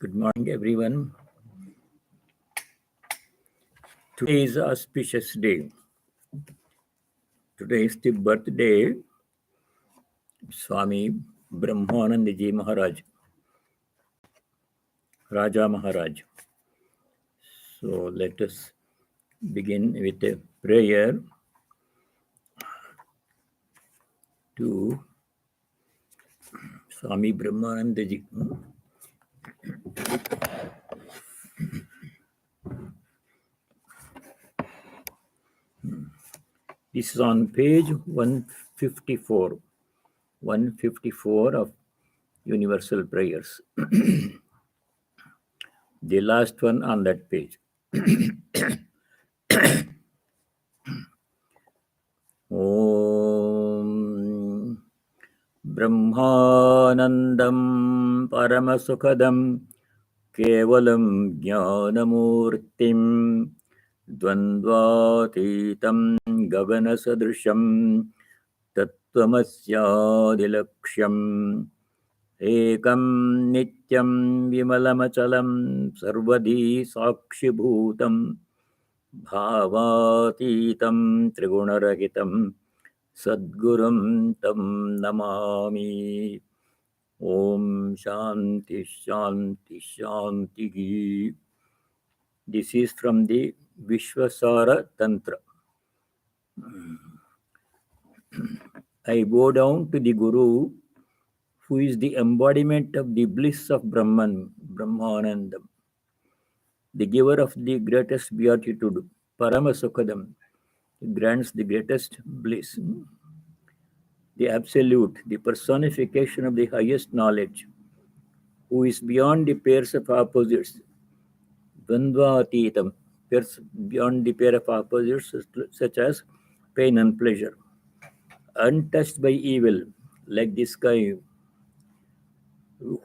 Good morning, everyone. Today is an auspicious day. Today is the birthday of Swami Brahmarupananda Maharaj, Raja Maharaj. So let us begin with a prayer to Swami Brahmarupananda Ji. This is on page 154 of Universal Prayers. The last one on that page. Om Brahmanandam Paramasukadam Kevalam Jnanamurtim Dvandvatitam Gaganasadrisham Tattvamasyadilaksham Ekam Nityam Vimalamachalam Sarvadhi Sakshibhutam Bhavatitam Trigunarahitam Sadgurum Tam Namami. Om Shanti Shanti Shanti. This is from the Vishwasara Tantra. I bow down to the Guru, who is the embodiment of the bliss of Brahman, Brahmanandam, the giver of the greatest beatitude, Paramasukadam, grants the greatest bliss, the absolute, the personification of the highest knowledge, who is beyond the pairs of opposites, Dvandvatitam, beyond the pair of opposites such as pain and pleasure, untouched by evil, like the sky,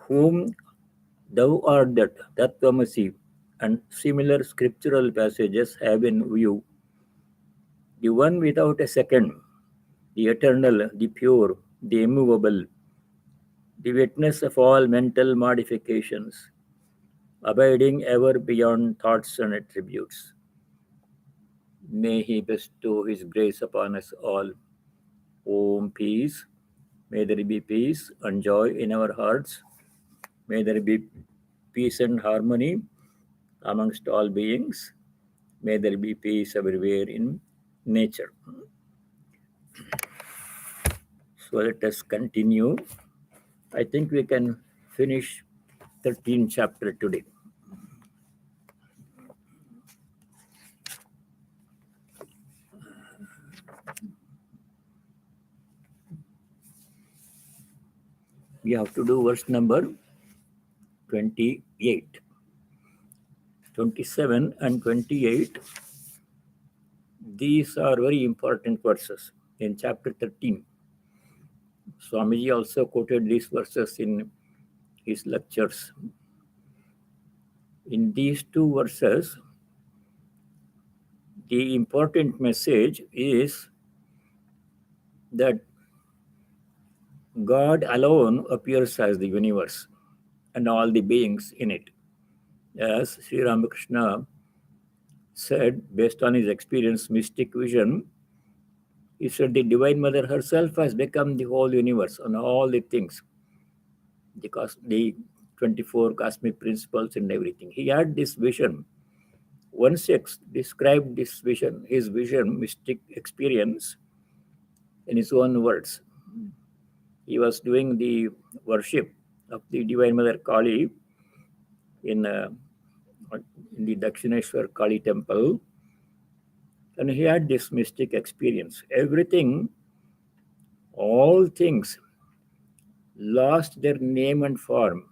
whom thou art that, Tattvamasi, and similar scriptural passages have in view. The one without a second, the eternal, the pure, the immovable, the witness of all mental modifications, abiding ever beyond thoughts and attributes. May he bestow his grace upon us all. Om peace. May there be peace and joy in our hearts. May there be peace and harmony amongst all beings. May there be peace everywhere in nature. So let us continue. I think we can finish 13th chapter today. We have to do verse number 28. 27 and 28. These are very important verses in chapter 13. Swamiji also quoted these verses in his lectures. In these two verses, the important message is that God alone appears as the universe and all the beings in it. As Sri Ramakrishna said, based on his experience, mystic vision, he said the Divine Mother herself has become the whole universe and all the things, because the 24 cosmic principles and everything. He had this vision. Once he described this vision, his vision, mystic experience, in his own words. He was doing the worship of the Divine Mother Kali in the Dakshineshwar Kali temple, and he had this mystic experience. Everything, all things lost their name and form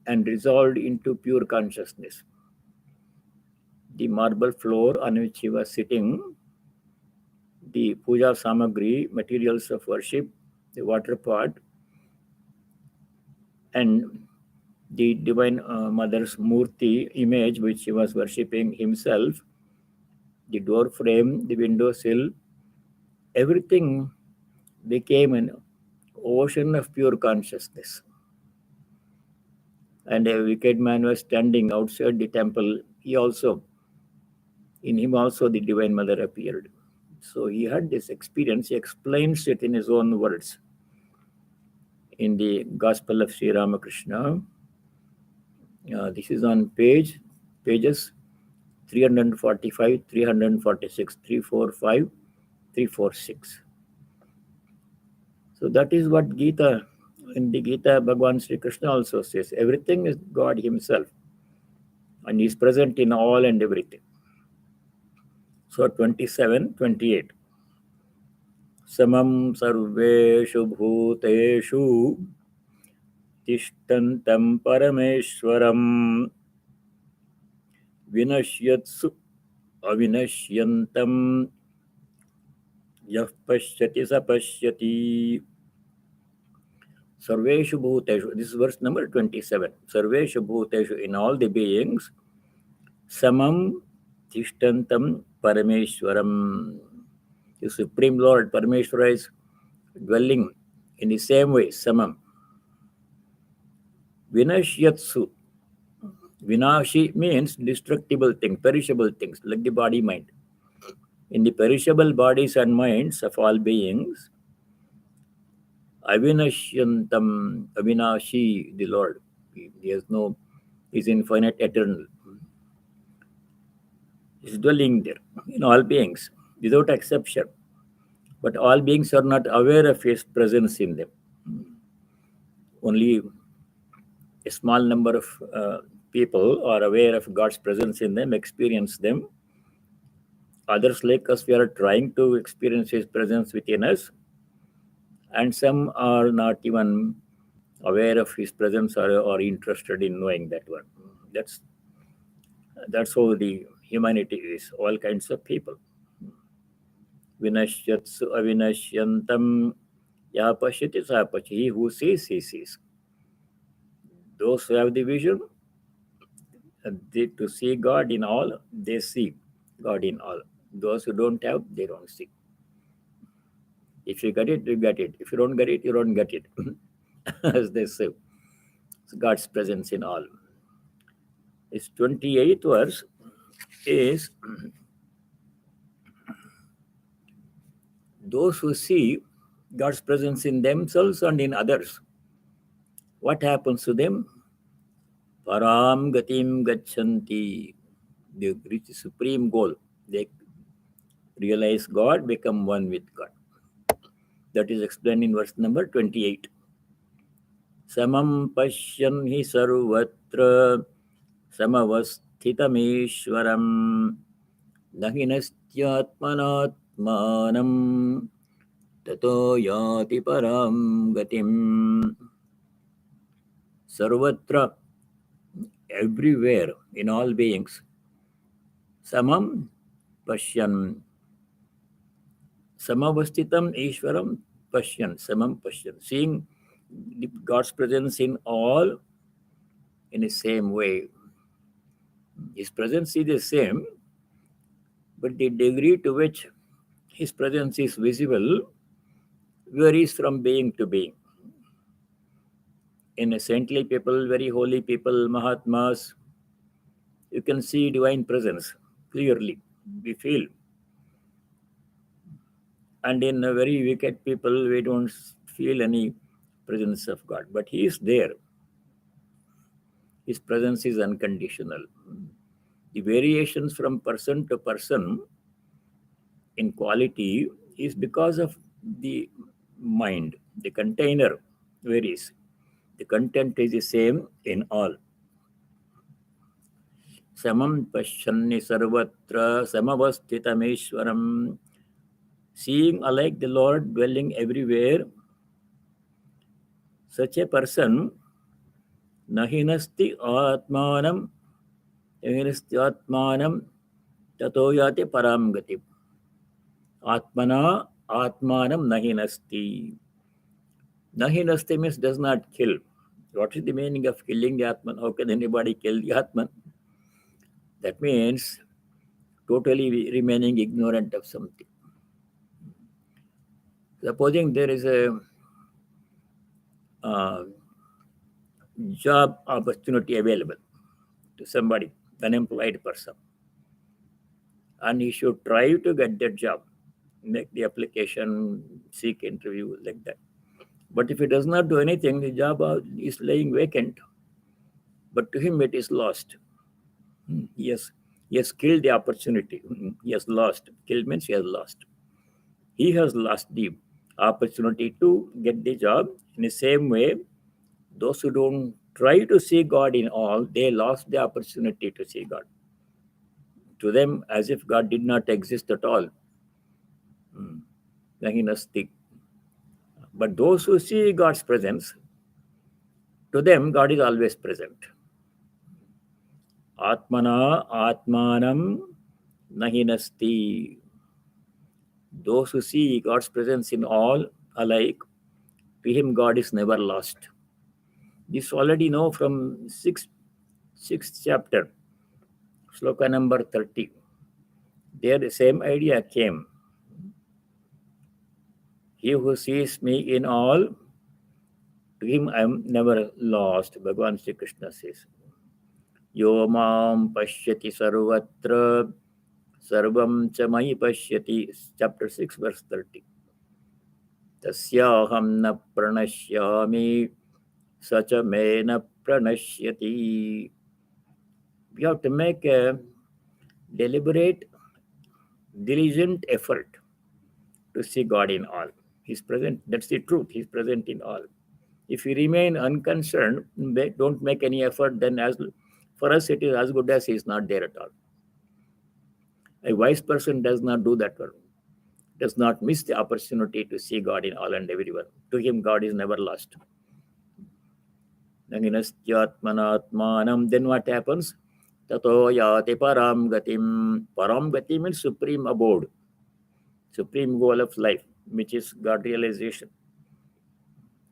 and resolved into pure consciousness. The marble floor on which he was sitting, the puja samagri, materials of worship, the water pot, and the Divine Mother's Murti image, which he was worshipping himself, the door frame, the window sill, everything became an ocean of pure consciousness. and a wicked man was standing outside the temple. In him also the Divine Mother appeared. So he had this experience. He explains it in his own words in the Gospel of Sri Ramakrishna. This is on pages 345, 346, 345, 346. So that is what Gita, in the Gita, Bhagavan Sri Krishna also says, everything is God himself, and he is present in all and everything. So 27, 28. Samam sarveshu bhuteshu tishtantam parameshwaram vinashyatsu avinashyantam yah pashyati sapashyati. Sarveshu bhuteshu, this is verse number 27. Sarveshu bhuteshu, in all the beings, samam tishtantam parameshwaram. The Supreme Lord Parameshwara is dwelling in the same way, samam. Vinashyatsu. Vinashi means destructible things, perishable things, like the body mind. In the perishable bodies and minds of all beings, avinashyantam, avinashi, the Lord. He is infinite, eternal. He is dwelling there in all beings, without exception. But all beings are not aware of his presence in them. Only a small number of people are aware of God's presence in them, experience them. Others like us, we are trying to experience his presence within us. And some are not even aware of his presence or interested in knowing that one. That's how the humanity is, all kinds of people. Vinashyatsu avinashyantam yapashyati sapashyati. He who sees, he sees. Those who have the vision to see God in all, they see God in all. Those who don't have, they don't see. If you get it, you get it. If you don't get it, you don't get it. As they say. It's God's presence in all. This 28th verse is those who see God's presence in themselves and in others. What happens to them? Param gatim gachanti. They reach the supreme goal. They realize God, become one with God. That is explained in verse number 28. Samam pashyan hi sarvatra samavasthitameshwaram nahinasthyatmanatmanam tato yati param gatim. Sarvatra, everywhere, in all beings. Samam pashyan. Samavasthitam Ishwaram pashyan. Samam pashyan. Seeing God's presence in all in the same way. His presence is the same, but the degree to which his presence is visible varies from being to being. In a saintly people, very holy people, Mahatmas, you can see divine presence clearly. We feel. And in a very wicked people, we don't feel any presence of God. But he is there. His presence is unconditional. The variations from person to person in quality is because of the mind. The container varies. The content is the same in all. Samam pashyanni sarvatra samavasthitameshwaram. Seeing alike the Lord dwelling everywhere, such a person nahinasti atmanam tato yate param gati. Atmana atmanam nahinasti. Nahinasti means does not kill. What is the meaning of killing the Atman? How can anybody kill the Atman? That means totally remaining ignorant of something. Supposing there is a job opportunity available to somebody, unemployed person, and he should try to get that job, make the application, seek interview, like that. But if he does not do anything, the job is lying vacant, but to him it is lost. Yes, he has killed the opportunity. He has lost. Killed means he has lost. He has lost the opportunity to get the job. In the same way, those who don't try to see God in all, they lost the opportunity to see God. To them, as if God did not exist at all. Nahinasti. But those who see God's presence, to them, God is always present. Atmana Atmanam Nahinasti. Those who see God's presence in all alike, to him God is never lost. This already know from sixth chapter, sloka number 30. There the same idea came. He who sees me in all, to him I am never lost. Bhagavan Sri Krishna says, Yo mam pashyati sarvatra sarvam cha mayi pashyati. Chapter 6, verse 30. Tasyaham na pranashyami sacha me na pranashyati. We have to make a deliberate, diligent effort to see God in all. He's present. That's the truth. He's present in all. If we remain unconcerned, don't make any effort, then for us it is as good as he's not there at all. A wise person does not do that one. Does not miss the opportunity to see God in all and everyone. To him, God is never lost. Then what happens? Tato yāte param gatim. Param gati means supreme abode, supreme goal of life, which is God realization,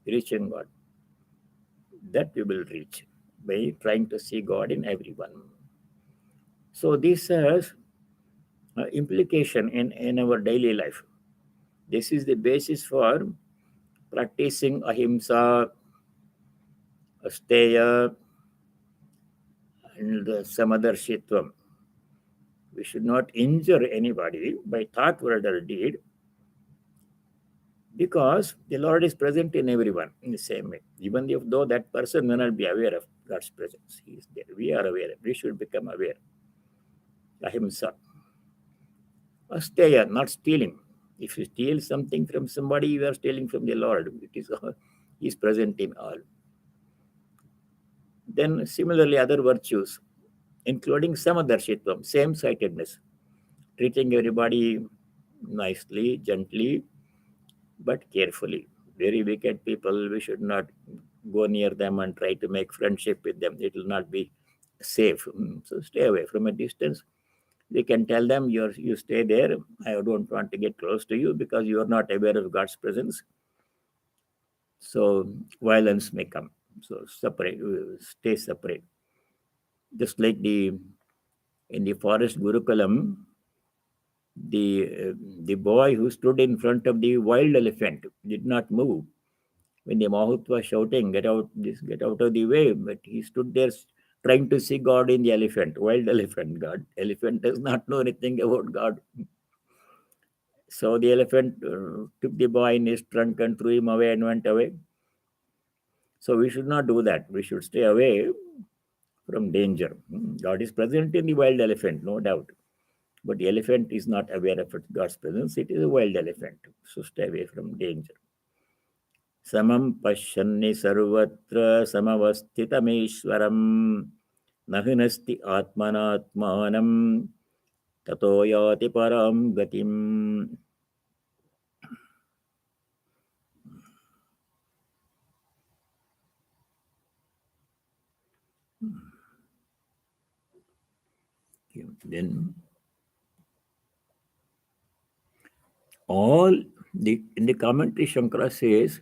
reaching God. That we will reach by trying to see God in everyone. So this has implication in our daily life. This is the basis for practicing ahimsa, asteya, and sthāvarajaṅgamam. We should not injure anybody by thought, word, or deed, because the Lord is present in everyone in the same way. Even though that person may not be aware of God's presence, he is there. We are aware. We should become aware. Ahimsa. Asteya, not stealing. If you steal something from somebody, you are stealing from the Lord. He is present in all. Then similarly, other virtues, including sthāvarajaṅgamam, same-sightedness, treating everybody nicely, gently, but carefully. Very wicked people, we should not go near them and try to make friendship with them. It will not be safe. So stay away from a distance. We can tell them, you stay there. I don't want to get close to you because you are not aware of God's presence. So violence may come. So separate, stay separate. Just like in the forest Gurukulam, the boy who stood in front of the wild elephant did not move when the Mahut was shouting, get out of the way. But he stood there trying to see God in the elephant, wild elephant. God, elephant does not know anything about God. So the elephant took the boy in his trunk and threw him away and went away. So we should not do that. We should stay away from danger. God is present in the wild elephant, no doubt. But the elephant is not aware of God's presence. It is a wild elephant. So stay away from danger. Samam pasyanni sarvatra samavasthitameshwaram nahinasti atmanatmanam tato yāti param gatim. Then in the commentary, Shankara says,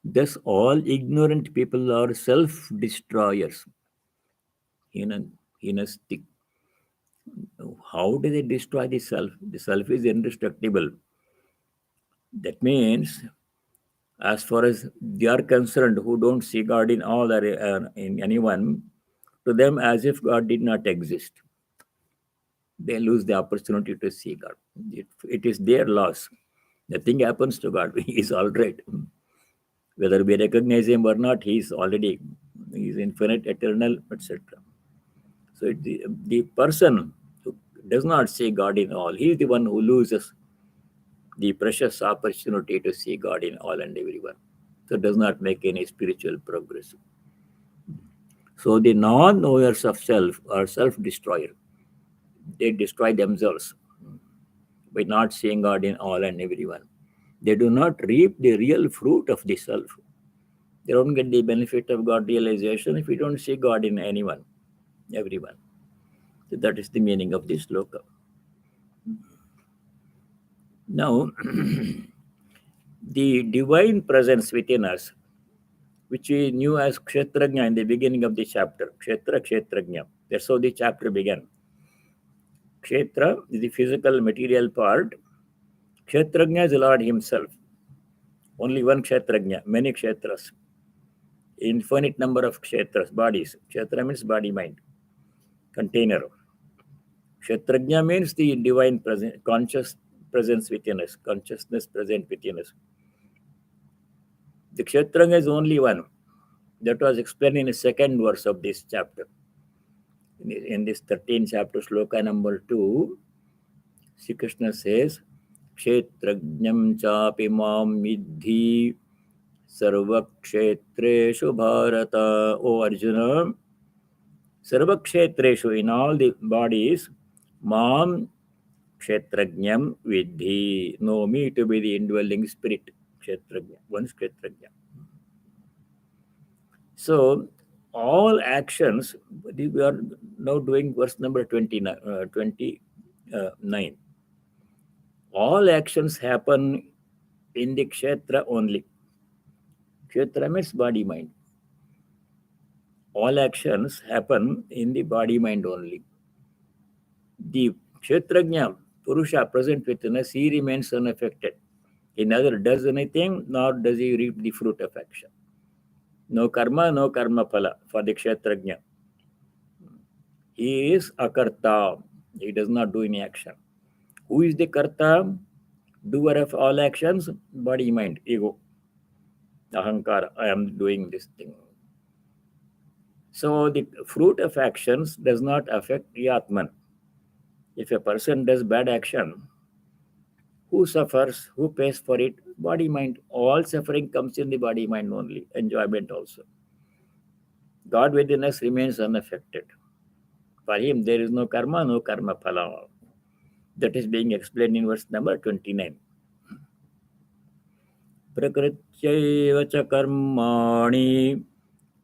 thus all ignorant people are self-destroyers. Hinasti. How do they destroy the self? The self is indestructible. That means As far as they are concerned, who don't see God in all or in anyone, to them as if God did not exist. They lose the opportunity to see God. It is their loss. Nothing happens to God. He is all right. Whether we recognize him or not, he is infinite, eternal, etc. So the person who does not see God in all, he is the one who loses the precious opportunity to see God in all and everyone. So does not make any spiritual progress. So the non-knowers of self are self-destroyer. They destroy themselves by not seeing God in all and everyone. They do not reap the real fruit of the self. They don't get the benefit of God realization if we don't see God in anyone, everyone. So that is the meaning of this sloka. Now, the divine presence within us, which we knew as Kshetrajna in the beginning of the chapter, Kshetra Kshetrajna. That's how the chapter began. Kshetra is the physical material part. Kshetrajna is the Lord himself. Only one Kshetrajna, many Kshetras. Infinite number of Kshetras, bodies. Kshetra means body, mind, container. Kshetrajna means the divine presence, conscious presence within us, consciousness present within us. The Kshetrajna is only one. That was explained in the second verse of this chapter. In this 13th chapter, sloka number 2, Sri Krishna says, Kshetrajñam chapi mam vidhi sarvakshetreshu bharata. O Arjuna, sarvakshetreshu, in all the bodies, mam kshetrajñam vidhi, know me to be the indwelling spirit. Kshetrajna, one Kshetrajna. So, all actions, we are now doing verse number 29. All actions happen in the kshetra only. Kshetra means body mind. All actions happen in the body mind only. The kshetrajna, Purusha present within us, he remains unaffected. He neither does anything nor does he reap the fruit of action. No karma phala for the kshetrajna. He is akarta. He does not do any action. Who is the karta? Doer of all actions? Body, mind, ego. Ahankara, I am doing this thing. So the fruit of actions does not affect the Atman. If a person does bad action, who suffers? Who pays for it? Body, mind. All suffering comes in the body, mind only. Enjoyment also. God within us remains unaffected. For him, there is no karma phala. That is being explained in verse number 29. Prakrityaiva cha karmani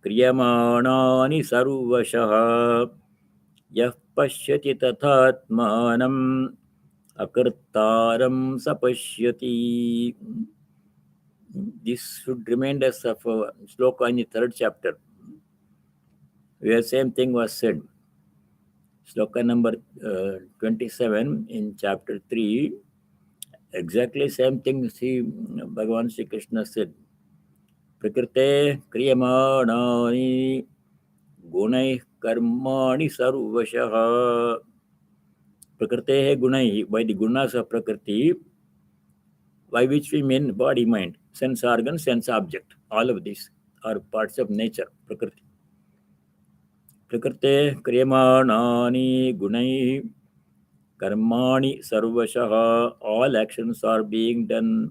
kriyamānāni sarvashah yah pashyati tathatmanam akartaram sapashyati. This should remind us of a sloka in the 3rd chapter, where same thing was said. Sloka number 27 in chapter 3, exactly same thing Bhagavan Sri Krishna said. Prakrite kriyamānāni gunai karmani sarvashah. Prakrite gunai, by the gunas of Prakriti, by which we mean body, mind, sense organ, sense object. All of these are parts of nature, Prakriti. Prakrite kriyamānāni gunai karmani sarvashah. All actions are being done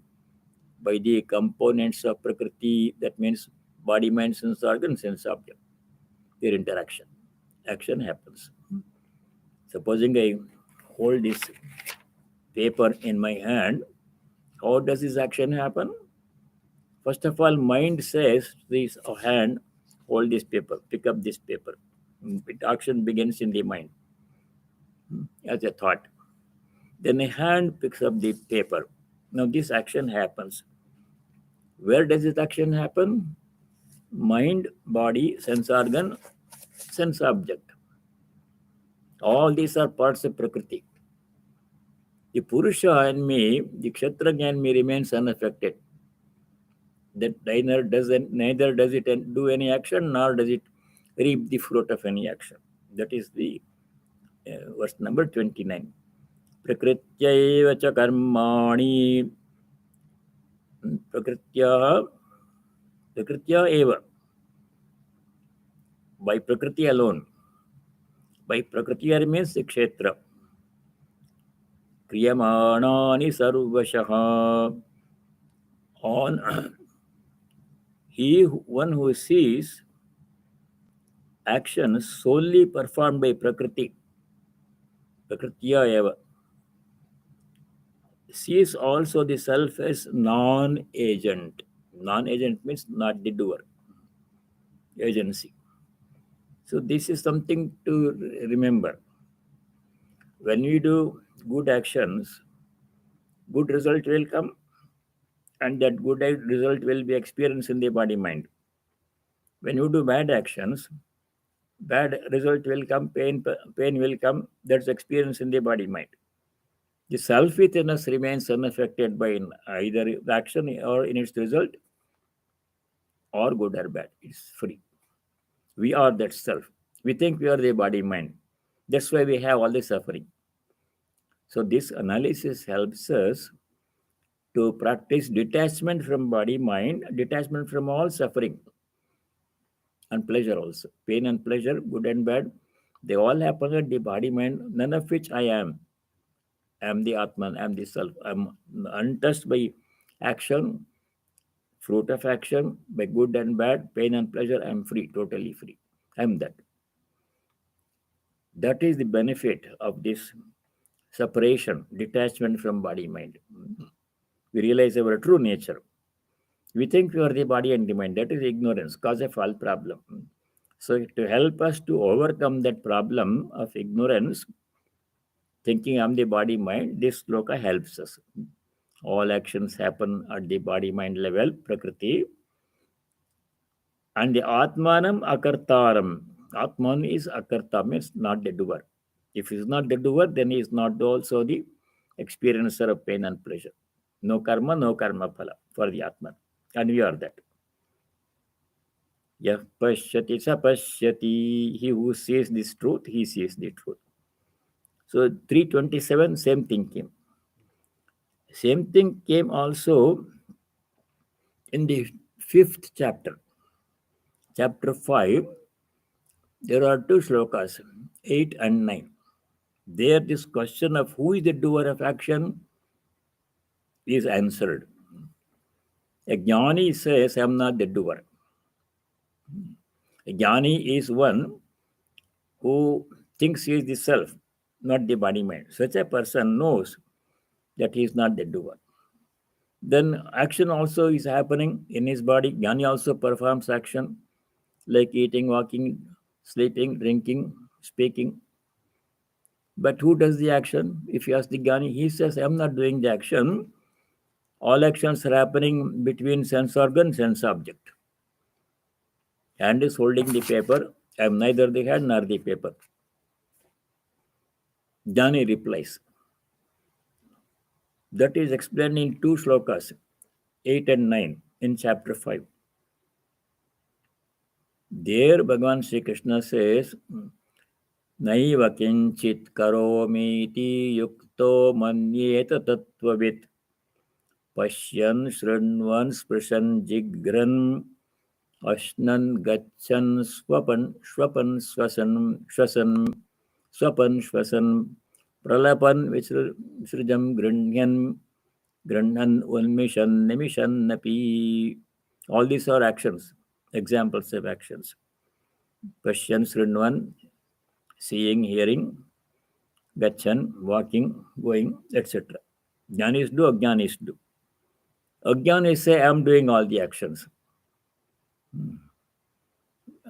by the components of Prakriti. That means body, mind, sense organ, sense object. Their interaction. Action happens. Supposing I hold this paper in my hand, how does this action happen? First of all, mind says this hand, hold this paper, pick up this paper. Action begins in the mind as a thought. Then a hand picks up the paper. Now this action happens. Where does this action happen? Mind, body, sense organ, sense object. All these are parts of Prakriti. The Purusha in me, the Kshetrajna in me remains unaffected. that neither does it do any action, nor does it reap the fruit of any action. That is the verse number 29. Prakrityaiva cha karmani prakritya eva, by Prakriti alone. By Prakriti means the kshetra. Kriyamanani sarvashaha. On one who sees actions solely performed by Prakriti, Prakritya eva, sees also the self as non-agent. Non-agent means not the doer, agency. So this is something to remember. When we do good actions, good result will come, and that good result will be experienced in the body-mind. When you do bad actions, bad result will come, pain will come, that's experienced in the body-mind. The self within us remains unaffected by either the action or in its result, or good or bad. It's free. We are that self. We think we are the body-mind. That's why we have all the suffering. So this analysis helps us to practice detachment from body-mind, detachment from all suffering and pleasure also. Pain and pleasure, good and bad, they all happen at the body-mind, none of which I am. I am the Atman, I am the self. I am untouched by action, fruit of action, by good and bad, pain and pleasure. I am free, totally free. I am that. That is the benefit of this separation, detachment from body-mind. We realize our true nature. We think we are the body and the mind. That is ignorance, cause of all problem. So to help us to overcome that problem of ignorance, thinking I'm the body mind, this sloka helps us. All actions happen at the body mind level, Prakriti. And the Atmanam Akartaram. Atman is Akarta, means not the doer. If he is not the doer, then he is not also the experiencer of pain and pleasure. No karma phala for the Atman. And we are that. Yah pashyati sa pashyati. He who sees this truth, he sees the truth. So 327, same thing came. Same thing came also in the 5th chapter. Chapter 5, there are 2 slokas, 8 and 9. There this question of who is the doer of action is answered. A jnani says, I am not the doer. A jnani is one who thinks he is the self, not the body mind. Such a person knows that he is not the doer. Then action also is happening in his body. Jnani also performs action like eating, walking, sleeping, drinking, speaking. But who does the action? If you ask the Jnani, he says, I am not doing the action. All actions are happening between sense organ, sense object. Hand is holding the paper. I am neither the hand nor the paper. Jnani replies. That is explained in 2 slokas, 8 and 9 in chapter 5. There Bhagavan Sri Krishna says, Naiva kiñcit karomiti yukto manyeta tattvavid pashyan shrunvan sprishan jigran ashnan gachan swapan shwasan pralapan visrujam grunyan unmishan nimishan napi. All these are actions, examples of actions. Pashyan shrunvan, seeing, hearing, gachan, walking, going, etc. Jnanis do, ajnanis do. Ajnanis say, I am doing all the actions.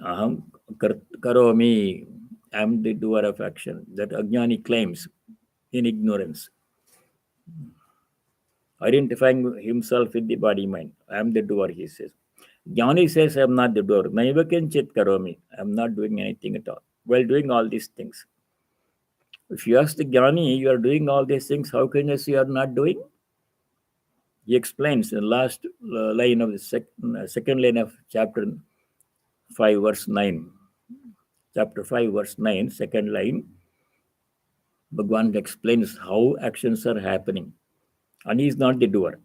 Aham karomi, I am the doer of action. That ajnani claims in ignorance. Identifying himself with the body mind. I am the doer, he says. Jnani says, I am not the doer. Naiva kiñcit karomi. I am not doing anything at all. While doing all these things. If you ask the Jnani, you are doing all these things, how can you say you are not doing? He explains the last line of the second line of chapter 5, verse 9. Chapter 5, verse 9, second line. Bhagavan explains how actions are happening. And he is not the doer.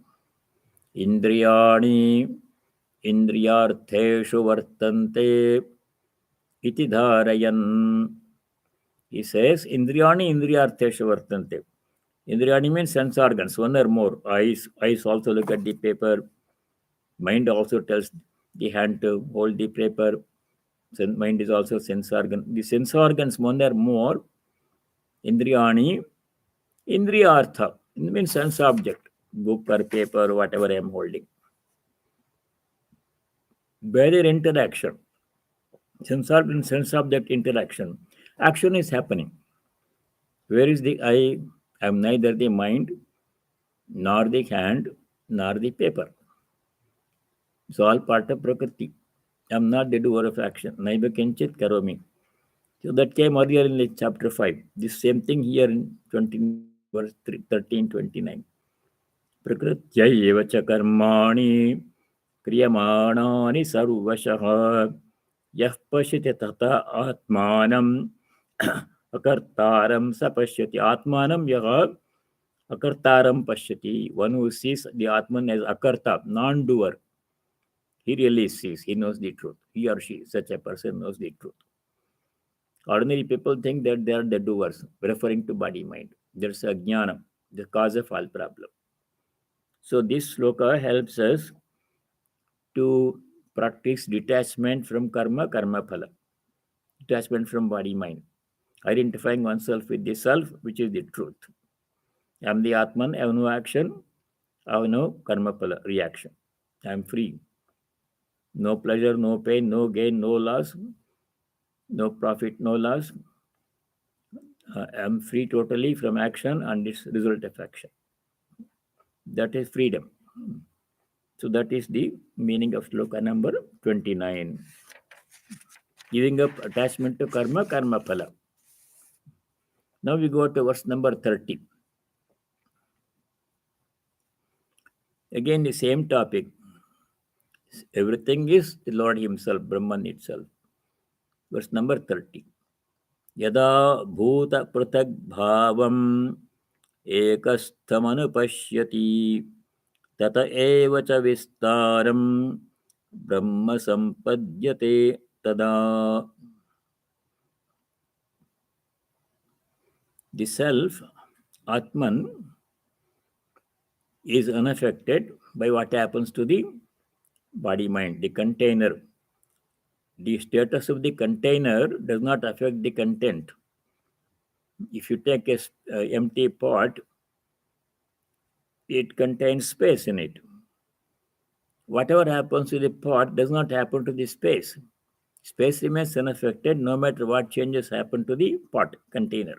Indriyani indriyartheshu vartante iti dharayan. He says, Indriyani indriyartheshu vartante. Indriyani means sense organs, one or more. Eyes also look at the paper. Mind also tells the hand to hold the paper. Mind is also sense organ. The sense organs, one or more. Indriyani indriyartha. It means sense object. Book or paper, whatever I am holding. By their interaction, sense organ, sense object interaction, action is happening. Where is the eye? I am neither the mind, nor the hand, nor the paper. It's all part of Prakriti. I am not the doer of action. Naiva kiñcit karomi. So that came earlier in the chapter 5. This same thing here in 20, verse 13, 29. Prakrityaiva cha karmani kriyamānāni sarvashah yah pashyati tata atmanam akartaram sapashyati. Atmanam yah akartaram pashyati. One who sees the Atman as akarta, non-doer, he really sees, he knows the truth. He or she, such a person, knows the truth. Ordinary people think that they are the doers, referring to body-mind. There's a jnana, the cause of all problem. So this sloka helps us to practice detachment from karma, karma phala. Detachment from body-mind. Identifying oneself with the self, which is the truth. I am the Atman, I have no action, I have no karma phala, reaction. I am free. No pleasure, no pain, no gain, no loss, no profit, no loss. I am free totally from action and its result of action. That is freedom. So that is the meaning of sloka number 29. Giving up attachment to karma, karma phala. Now we go to verse number 30. Again the same topic. Everything is the Lord Himself, Brahman itself. Verse number 30. Yada bhuta pratak bhavam ekasthamanupashyati tata eva cha vistaram brahma sampadhyate tada. The self, Atman, is unaffected by what happens to the body-mind, the container. The status of the container does not affect the content. If you take a empty pot, it contains space in it. Whatever happens to the pot does not happen to the space. Space remains unaffected no matter what changes happen to the pot container.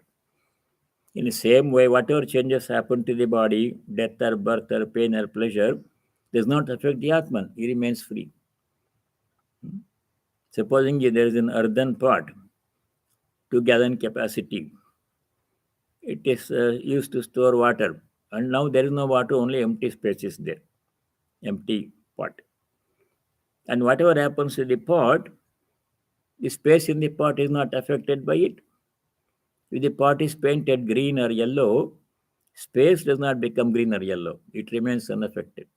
In the same way, whatever changes happen to the body, death or birth or pain or pleasure, does not affect the Atman. He remains free. Supposing there is an earthen pot, 2 gallon capacity. It is used to store water. And now there is no water, only empty space is there. Empty pot. And whatever happens to the pot, the space in the pot is not affected by it. If the pot is painted green or yellow, space does not become green or yellow. It remains unaffected.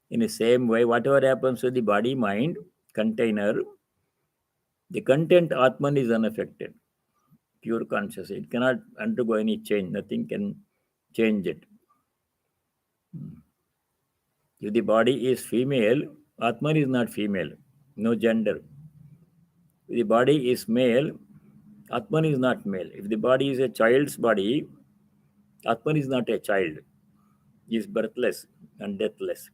In the same way, whatever happens to the body-mind container, the content Atman is unaffected. Pure conscious. It cannot undergo any change. Nothing can change it. If the body is female, Atman is not female. No gender. If the body is male, Atman is not male. If the body is a child's body, Atman is not a child. He is birthless and deathless.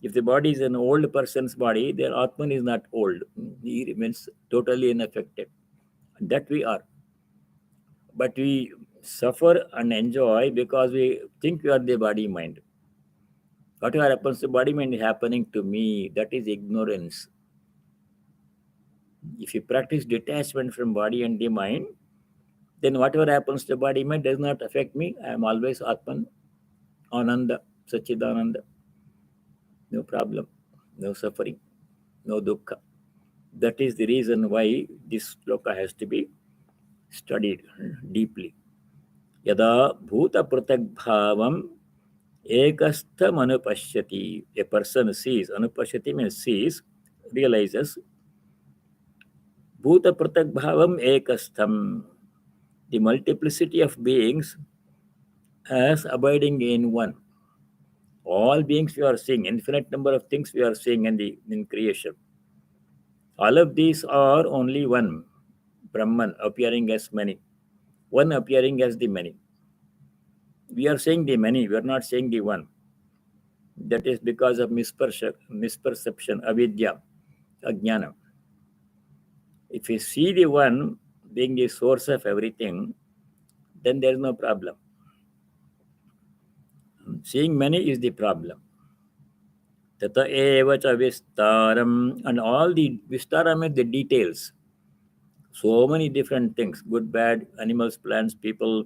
If the body is an old person's body, their Atman is not old. He remains totally unaffected. That we are. But we suffer and enjoy because we think we are the body-mind. Whatever happens to body-mind is happening to me. That is ignorance. If you practice detachment from body and the mind, then whatever happens to body-mind does not affect me. I am always Atman, Ananda, Sachidananda. No problem, no suffering, no dukkha. That is the reason why this sloka has to be studied deeply. Yada bhuta pratak bhavam ekastham anupashyati. A person sees, anupashyati means sees, realizes. Bhuta pratak bhavam ekastham. The multiplicity of beings as abiding in one. All beings we are seeing, infinite number of things we are seeing in creation. All of these are only one, Brahman appearing as many, one appearing as the many. We are saying the many, we are not saying the one. That is because of misperception, avidya, ajnana. If you see the one being the source of everything, then there is no problem. Seeing many is the problem. Tata eva cha vistaram, and all the vistaram is the details. So many different things, good, bad, animals, plants, people,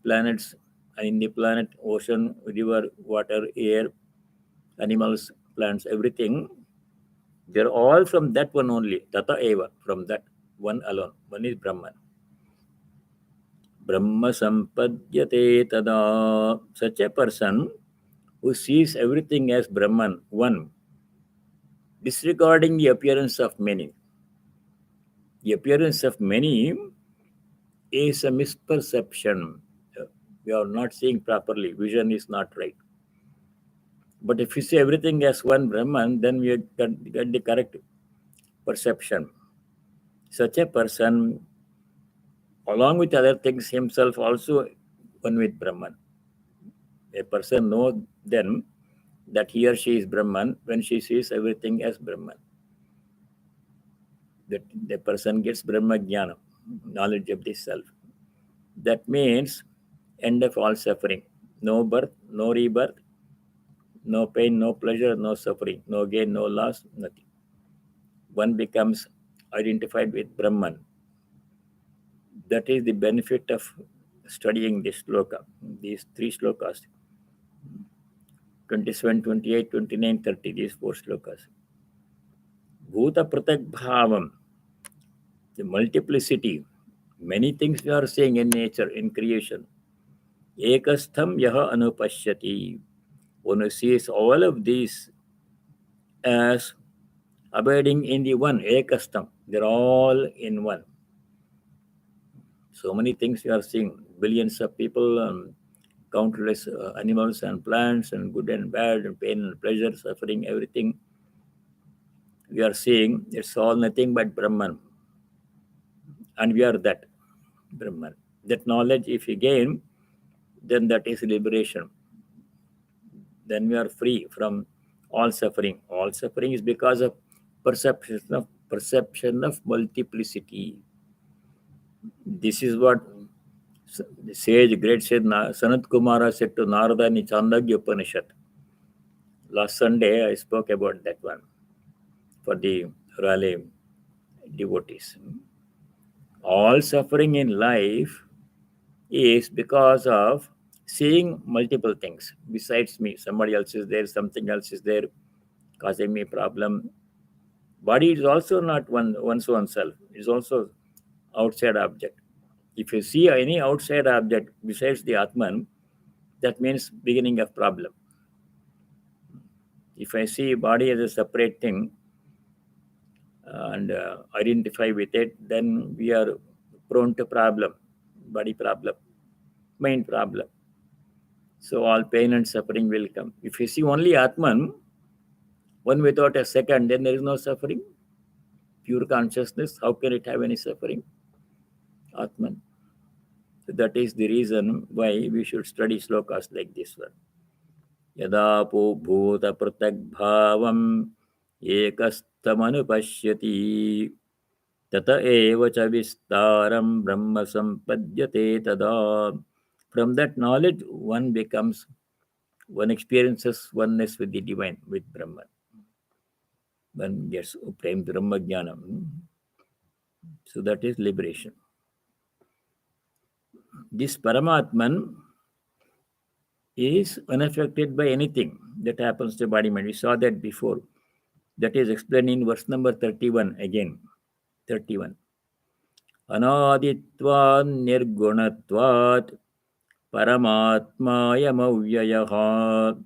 planets, and in the planet, ocean, river, water, air, animals, plants, everything. They're all from that one only. Tata eva, from that one alone. One is Brahman. Brahma sampadyate tada. Such a person who sees everything as Brahman, one, disregarding the appearance of many. The appearance of many is a misperception. We are not seeing properly. Vision is not right. But if you see everything as one Brahman, then we get the correct perception. Such a person, along with other things, himself also one with Brahman. A person knows then that he or she is Brahman when she sees everything as Brahman. That the person gets Brahma Jnana, knowledge of the self. That means end of all suffering. No birth, no rebirth, no pain, no pleasure, no suffering, no gain, no loss, nothing. One becomes identified with Brahman. That is the benefit of studying this sloka, these three slokas. 27, 28, 29, 30, these four slokas. Bhuta pratak bhavam, the multiplicity, many things we are seeing in nature, in creation. Ekastham yaha anupashyati. One who sees all of these as abiding in the one, ekastham. They're all in one. So many things we are seeing, billions of people, countless animals and plants, and good and bad, and pain and pleasure, suffering, everything we are seeing. It's all nothing but Brahman. And we are that Brahman. That knowledge, if we gain, then that is liberation. Then we are free from all suffering. All suffering is because of perception of multiplicity. This is what the sage, great sage Sanat Kumara said to Narada in Chandogya Upanishad. Last Sunday, I spoke about that one for the Raleigh devotees. All suffering in life is because of seeing multiple things besides me. Somebody else is there, something else is there, causing me problem. Body is also not one's own self. It is also outside object. If you see any outside object besides the Atman, that means beginning of problem. If I see body as a separate thing and identify with it, then we are prone to problem, body problem, mind problem. So all pain and suffering will come. If you see only Atman, one without a second, then there is no suffering. Pure consciousness, how can it have any suffering? Atman. So that is the reason why we should study slokas like this one. Yada bhuta pratak bhavam ekasthamanupashyati tata eva cha vistaram brahma sampadyate tada. From that knowledge, one experiences oneness with the divine, with Brahman. One gets Prem Brahma Jnanam. So that is liberation. This Paramatman is unaffected by anything that happens to body mind. We saw that before. That is explained in verse number 31 again. 31. Anaditvat nirgunatvat paramatmayamavyayah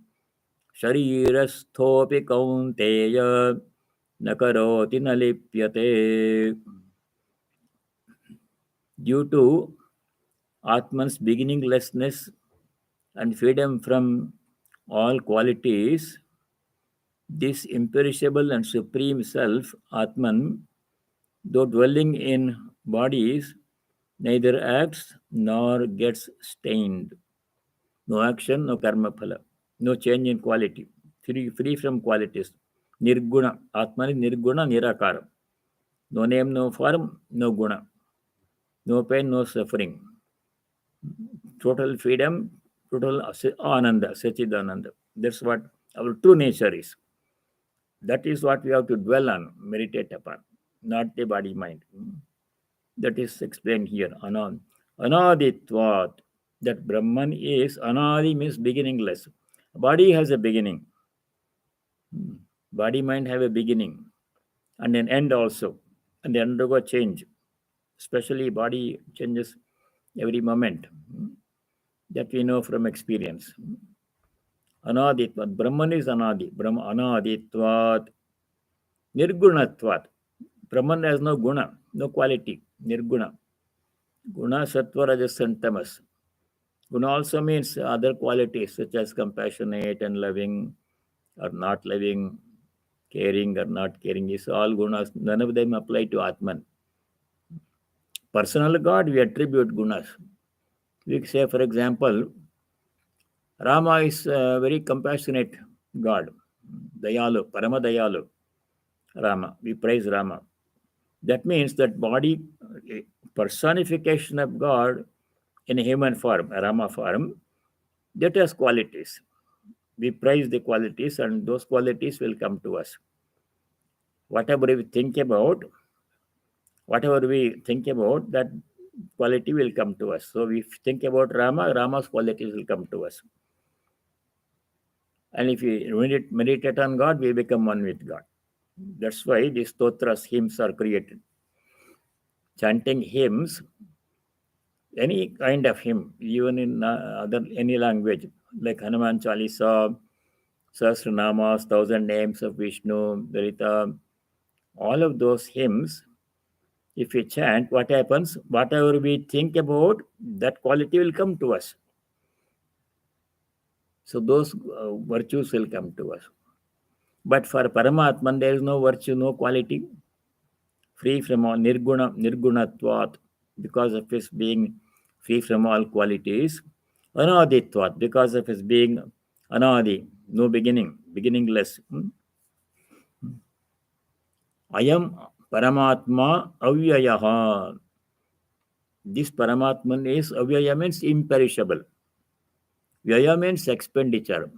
sharirasthopi kaunteya nakaroti nalipyate. Due to Atman's beginninglessness and freedom from all qualities, this imperishable and supreme self, Atman, though dwelling in bodies, neither acts nor gets stained. No action, no karma phala, no change in quality, free from qualities. Nirguna. Atman is nirguna, nirakara. No name, no form, no guna. No pain, no suffering. Total freedom, total ananda, sachidananda. That's what our true nature is. That is what we have to dwell on, meditate upon, not the body mind. That is explained here. Anaditvat. That Brahman is anadi means beginningless. Body has a beginning. Body mind have a beginning and an end also. And they undergo change. Especially body changes every moment. That we know from experience. Anaditvat. Brahman is anadi. Anaditvat. Nirgunatvat. Brahman has no guna, no quality. Nirguna. Guna, sattva, rajas, and tamas. Guna also means other qualities such as compassionate and loving or not loving, caring or not caring. Is all gunas. None of them apply to Atman. Personal God, we attribute gunas. We say, for example, Rama is a very compassionate God. Dayalu, Parama Dayalu. Rama. We praise Rama. That means that body personification of God in a human form, a Rama form, that has qualities. We praise the qualities and those qualities will come to us. Whatever we think about, that quality will come to us. So we think about Rama, Rama's qualities will come to us. And if we meditate on God, we become one with God. That's why these stotras, hymns are created. Chanting hymns, any kind of hymn, even in any language, like Hanuman Chalisa, Sahasranamas, 1,000 names of Vishnu, Dalita, all of those hymns, if we chant, what happens? Whatever we think about, that quality will come to us. So those virtues will come to us. But for Paramatman, there is no virtue, no quality, free from all nirgunatvat, because of his being free from all qualities. Anaditvat, because of his being anadi, no beginning, beginningless. Ayam Paramatma Avyayaha. This Paramatman is Avyaya means imperishable. Vyaya means expenditure.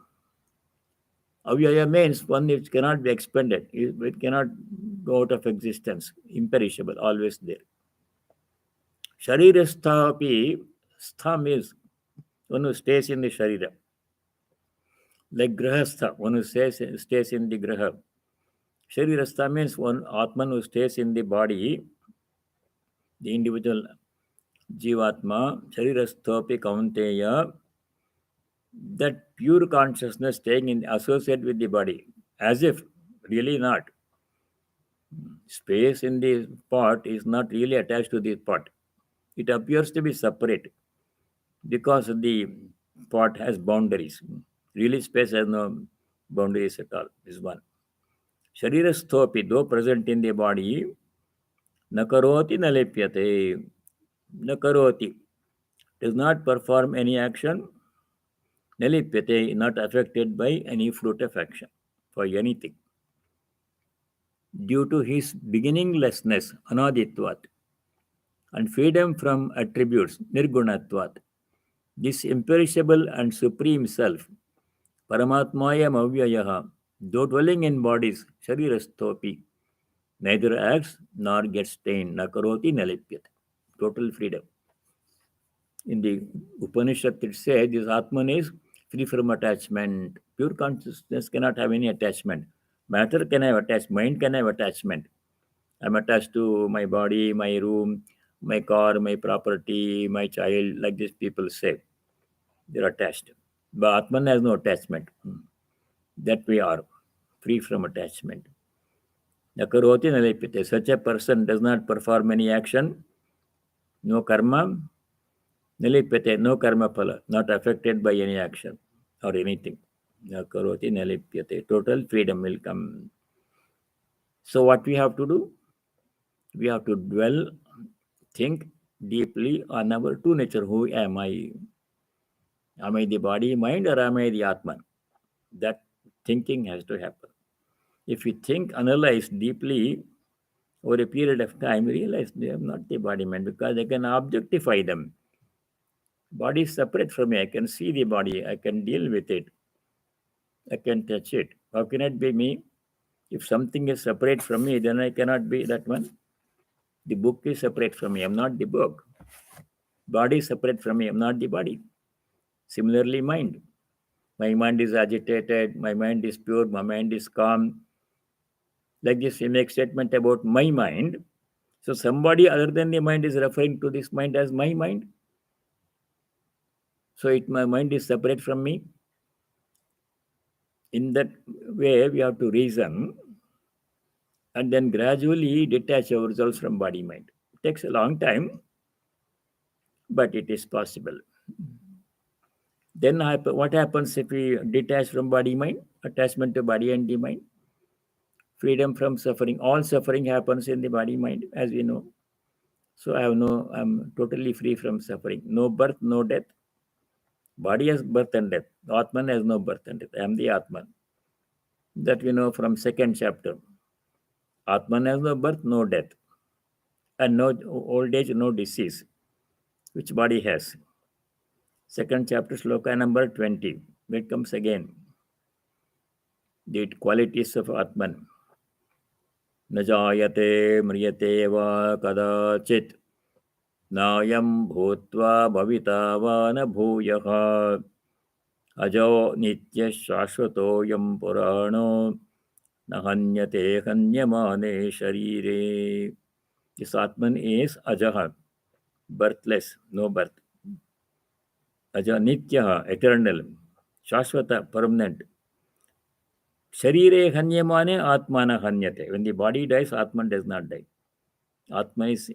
Avyaya means one which cannot be expended. It cannot go out of existence. Imperishable, always there. Sharirasthapi, stha means one who stays in the sharira. Like grahastha, one who stays in the graha. Sharirastha means one Atman who stays in the body, the individual Jivatma, Sharirasthopi Kaunteya, that pure consciousness staying in associate with the body, as if really not. Space in the pot is not really attached to the pot. It appears to be separate because the pot has boundaries. Really, space has no boundaries at all. Is one. Sharirasthopi, though present in the body, nakaroti nalipyate. Nakaroti does not perform any action. Nalipyate, not affected by any fruit of action for anything. Due to his beginninglessness, anaditvat, and freedom from attributes, nirgunatvat, this imperishable and supreme self, Paramatmayam Avyayaha, though dwelling in bodies, Sharirasthopi, neither acts nor gets stained, nakaroti nalipyate. Total freedom. In the Upanishad, it says this Atman is free from attachment. Pure consciousness cannot have any attachment. Matter can have attachment, mind can have attachment. I'm attached to my body, my room, my car, my property, my child, like these people say. They're attached. But Atman has no attachment. That we are free from attachment. Nakaroti nalipite. Such a person does not perform any action, no karma, nalipite, no karma phala, not affected by any action or anything. Nakaroti nalipyate. Total freedom will come. So what we have to do? We have to dwell, think deeply on our true nature. Who am I? Am I the body, mind, or am I the Atman? That thinking has to happen. If you think, analyze deeply over a period of time, realize they are not the body, mind, because I can objectify them. Body is separate from me. I can see the body. I can deal with it. I can touch it. How can it be me? If something is separate from me, then I cannot be that one. The book is separate from me. I'm not the book. Body is separate from me. I'm not the body. Similarly, mind. My mind is agitated. My mind is pure. My mind is calm. Like this, we make statement about my mind. So somebody other than the mind is referring to this mind as my mind. So my mind is separate from me. In that way, we have to reason and then gradually detach ourselves from body mind. It takes a long time, but it is possible. Then what happens if we detach from body mind? Attachment to body and the mind. Freedom from suffering. All suffering happens in the body mind, as we know. So I'm totally free from suffering. No birth, no death. Body has birth and death. Atman has no birth and death. I am the Atman. That we know from second chapter. Atman has no birth, no death. And no old age, no disease. Which body has? Second chapter, sloka number 20. It comes again. The qualities of Atman. Najayate mriyate va kadachit. Nayam bhutva bhavita va na bhuyaha. Ajo nitya shashvato yam purano. Nahanyate hanyamane sharire. This Atman is Ajaha, birthless, no birth. Aja Nityaha, eternal. Shashvata, permanent. Sharire hanyamane atmana hanyate. When the body dies, Atman does not die. Atma is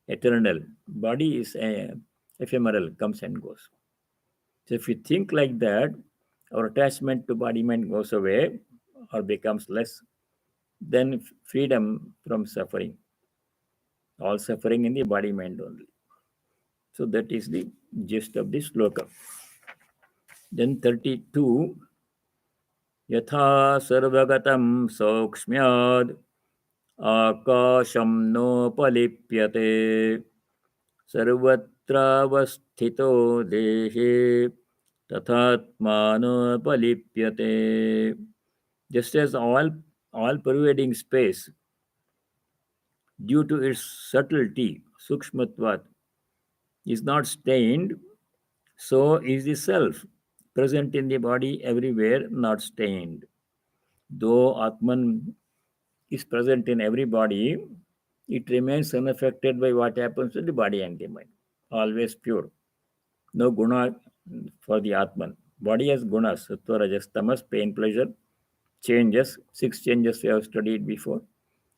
eternal. Body is ephemeral, comes and goes. So if we think like that, our attachment to body mind goes away or becomes less. Then freedom from suffering. All suffering in the body mind only. So that is the gist of this sloka. Then 32. Yatha sarvagatam saukshmyad akasham nopalipyate sarvatra vasthito dehe tathatmano palipyate. Just as all pervading space, due to its subtlety, sukshmatvat, is not stained, so is the self, present in the body everywhere, not stained. Though Atman is present in every body, it remains unaffected by what happens to the body and the mind. Always pure. No guna for the Atman. Body has gunas, sattva, rajas, tamas, pain, pleasure, changes, 6 changes we have studied before.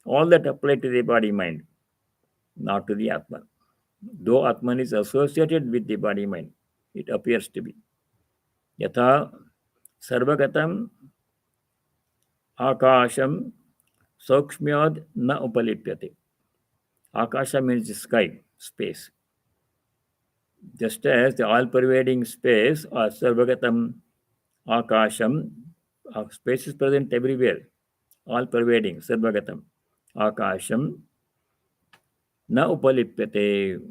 All that apply to the body mind, not to the Atman. Though Atman is associated with the body mind, it appears to be. Yatha sarvagatam akasham saukshmyad na upalipyate. Akasha means the sky, space. Just as the all-pervading space or sarvagatam akasham, space is present everywhere, all-pervading, sarvagatam akasham na upalipyate,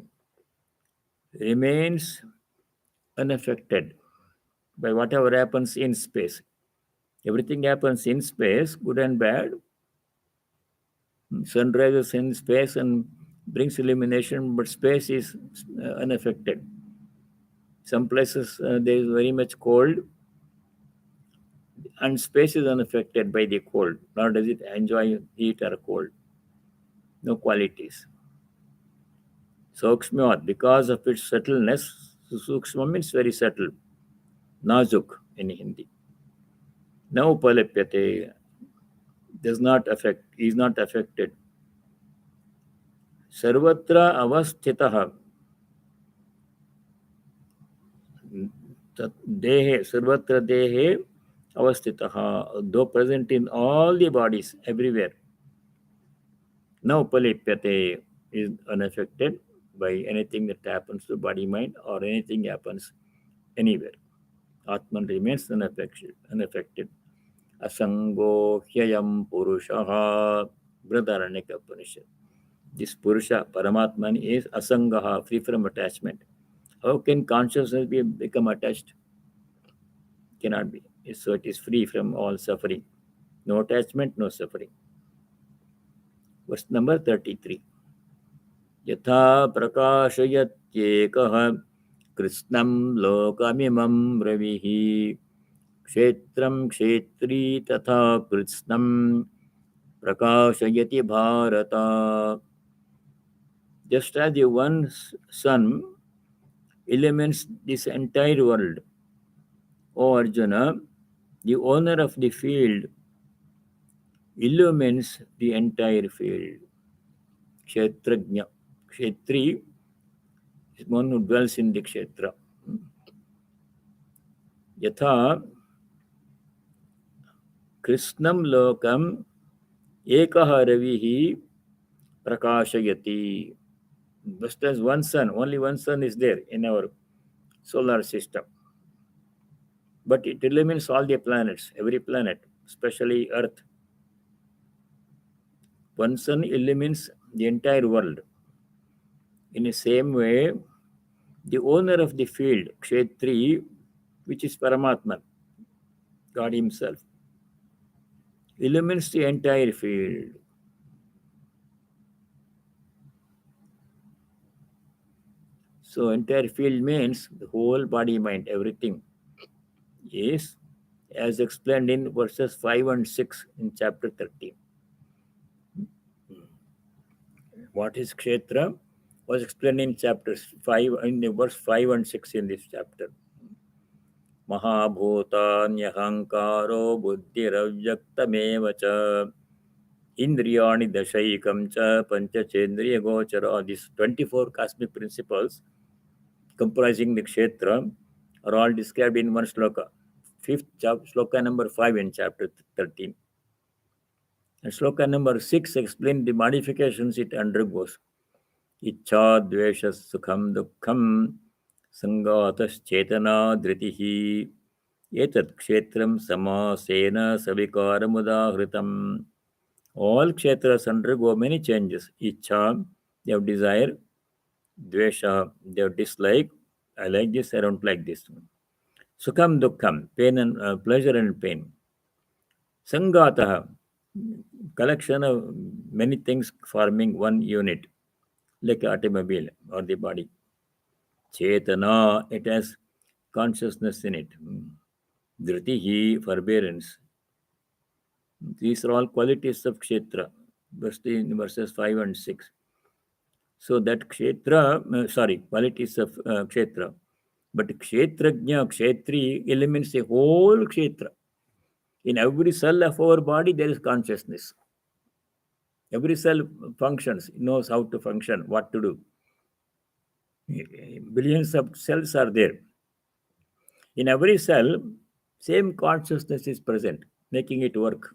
remains unaffected by whatever happens in space. Everything happens in space, good and bad. Sun rises in space and brings illumination, but space is unaffected. Some places there is very much cold, And space is unaffected by the cold, nor does it enjoy heat or cold. No qualities. Sukshma, because of its subtleness, Sukshma means very subtle. Nazuk in Hindi. No palipyate, does not affect, is not affected. Sarvatra avasthitaha. Dehe, sarvatra dehe avasthitaha. Though present in all the bodies, everywhere. No palipyate, is unaffected by anything that happens to body mind or anything happens anywhere. Atman remains unaffected. Asango hyayam purushaha. Brihadaranyaka Upanishad. This Purusha, Paramatman, is asangaha, free from attachment. How can consciousness become attached? Cannot be. So it is free from all suffering. No attachment, no suffering. Verse number 33. Yatha prakāṣayatyekah krishnam lokamimam ravihi kshetram kshetri tatha krishnam prakāṣayati bharata. Just as the one sun illumines this entire world, O Arjuna, the owner of the field illumines the entire field. Kshetrajna. Kshetri is one who dwells in the kshetra. Yatha krishnam lokam ekaha ravihi prakāṣayati. Just as one sun, only one sun is there in our solar system. But it illumines all the planets, every planet, especially Earth. One sun illumines the entire world. In the same way, the owner of the field, Kshetri, which is Paramatman, God Himself, illumines the entire field. So entire field means the whole body, mind, everything is as explained in verses 5 and 6 in chapter 13. What is Kshetra was explained in chapters 5, in verse 5 and 6 in this chapter. Mahabhutanyahangkaro buddhiravyaktameva cha indriyani dashaikam cha panchachendriya gochara. These 24 cosmic principles comprising the Kshetra are all described in one sloka. Fifth sloka number 5 in chapter 13. And sloka number 6 explains the modifications it undergoes. Ichha dvesha sukham dukkham sangatas chetana dhritihi etat kshetram samasena savikaram udahritam. All kshetras undergo many changes. Ichha, they have desire. Dvesha, they have dislike. I like this, I don't like this. Sukham dukkham, pain and pleasure and pain. Sangataha, collection of many things forming one unit, like an automobile or the body. Chetana, it has consciousness in it. Dhritihi, forbearance. These are all qualities of Kshetra, verses 5 and 6. So that Kshetra, qualities of Kshetra. But Kshetrajna, Kshetri elements the whole Kshetra. In every cell of our body, there is consciousness. Every cell functions, knows how to function, what to do. Billions of cells are there. In every cell, same consciousness is present, making it work.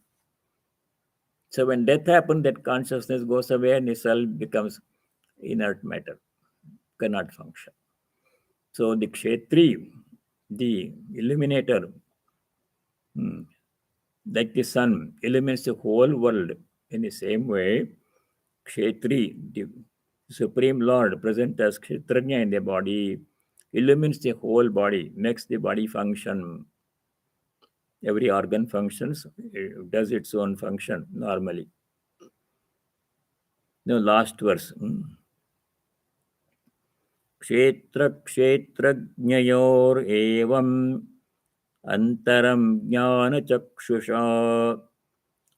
So when death happens, that consciousness goes away and the cell becomes inert matter, cannot function. So the Kshetri, the illuminator, like the sun, illumines the whole world. In the same way, Kshetri, the Supreme Lord, present as Kshetrajna in the body, illumines the whole body, makes the body function. Every organ functions, it does its own function normally. Now, last verse. Kshetra Kshetrajnayor evam Antaram jnana chakshusha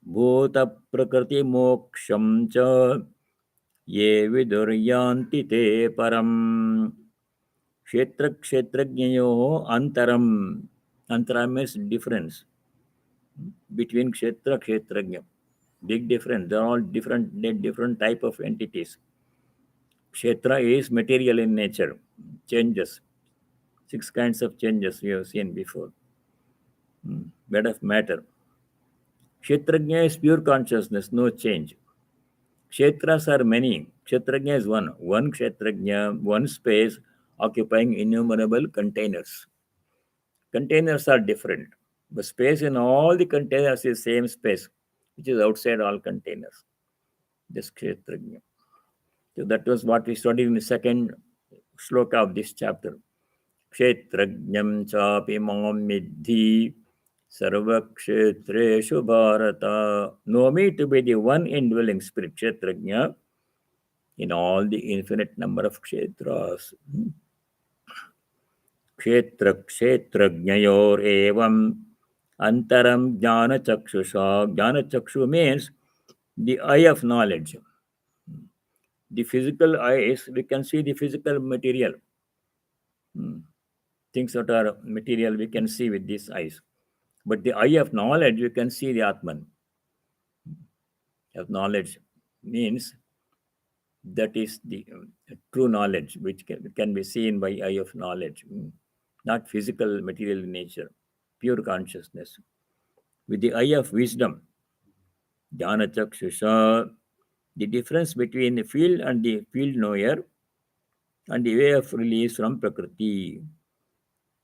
bhuta prakriti moksham cha ye viduryanti te param. Kshetra Kshetrajnayo antaram. Antaram means difference between Kshetra Kshetrajna. Big difference. They are all different type of entities. Kshetra is material in nature, changes. 6 kinds of changes we have seen before. Made of matter. Kshetrajna is pure consciousness, no change. Kshetras are many. Kshetrajna is one. One Kshetrajna, one space occupying innumerable containers. Containers are different. The space in all the containers is same space, which is outside all containers. This Kshetrajna. So that was what we studied in the second sloka of this chapter. Kshetrajnam chapi mam middhi sarvakshetreshu bharata. Know me to be the one indwelling spirit, Kshetrajna, in all the infinite number of kshetras. Kshetra Kshetrajnayor evam antaram jnana chakshusha. Jnana chakshu means the eye of knowledge. The physical eyes, we can see the physical material. Things that are material, we can see with these eyes. But the eye of knowledge, you can see the Atman. Of knowledge means that is the true knowledge, which can be seen by eye of knowledge, not physical material in nature, pure consciousness. With the eye of wisdom, jnana chakshusha, the difference between the field and the field knower, and the way of release from Prakriti.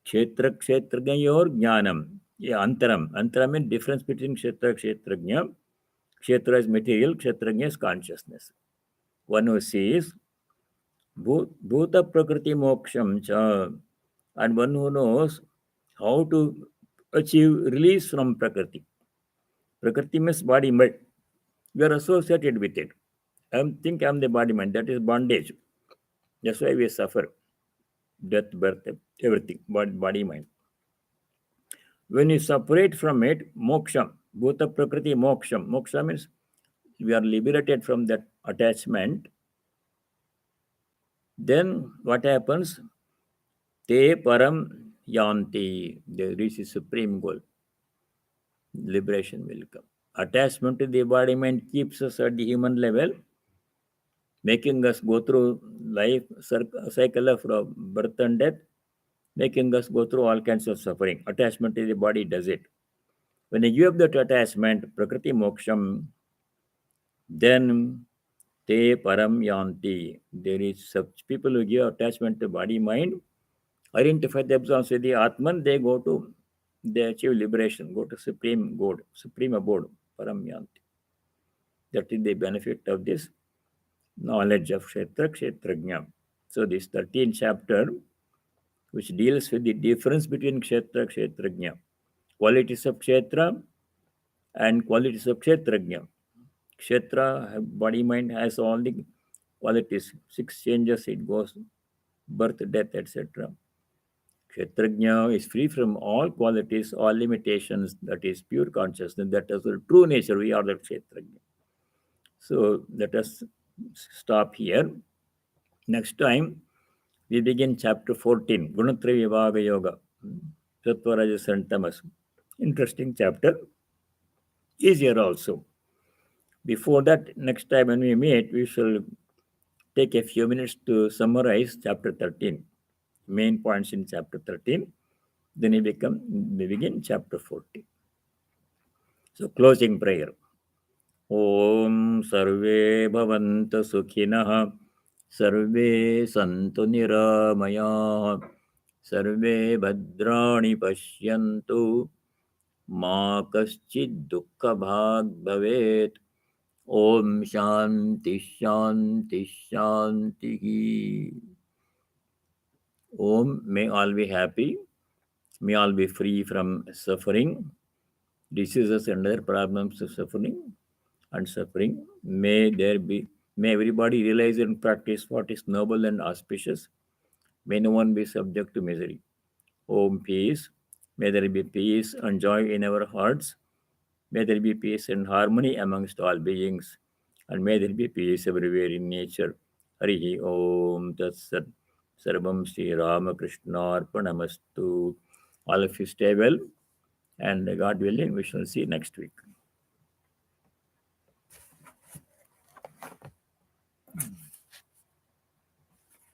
Kshetra Kshetrajnayor jnanam. Yeah, antaram. Antaram means difference between Kshetra Kshetrajna. Kshetra is material, Kshetrajna is consciousness. One who sees Bhuta Prakriti Moksham cha, and one who knows how to achieve release from Prakriti. Prakriti means body, mind. We are associated with it. I think I'm the body, mind. That is bondage. That's why we suffer. Death, birth, everything. Body, mind. When you separate from it, moksha, bhuta prakriti moksha. Moksha means we are liberated from that attachment. Then what happens? Te param yanti. They reach the supreme goal. Liberation will come. Attachment to the body mind keeps us at the human level, making us go through life cycle of birth and death, making us go through all kinds of suffering. Attachment to the body does it. When you give that attachment, prakriti moksham, then te param yanti. There is such people who give attachment to body mind, identify themselves with the Atman, they achieve liberation, go to supreme good, supreme abode, param yanti. That is the benefit of this knowledge of Kshetra Kshetrajna. So this 13th chapter, which deals with the difference between Kshetra Kshetrajna, qualities of Kshetra and qualities of Kshetrajna. Kshetra, body mind, has all the qualities, 6 changes it goes, birth, death, etc. Kshetrajna is free from all qualities, all limitations, that is pure consciousness, that is the true nature, we are the Kshetrajna. So let us stop here. Next time, we begin chapter 14, Kshetra Vibhaga Yoga, Sattva, and Tamas. Interesting chapter, easier also. Before that, next time when we meet, we shall take a few minutes to summarize chapter 13, main points in chapter 13. Then we begin chapter 14. So, closing prayer. Om Sarve Bhavantu Sukhinah, Sarve Santu Niramaya, Sarve Bhadrani Pashyantu, Ma Kaschid Dukkha Bhag Bhavet. Om Shanti Shanti Shanti. Om, may all be happy, may all be free from suffering, diseases and other problems of suffering and suffering. May everybody realize and practice what is noble and auspicious. May no one be subject to misery. Om peace. May there be peace and joy in our hearts. May there be peace and harmony amongst all beings. And may there be peace everywhere in nature. Harihi Om Tat Sat. Sarvam Sri Ramakrishna Arpanamastu. All of you stay well, and God willing, we shall see next week.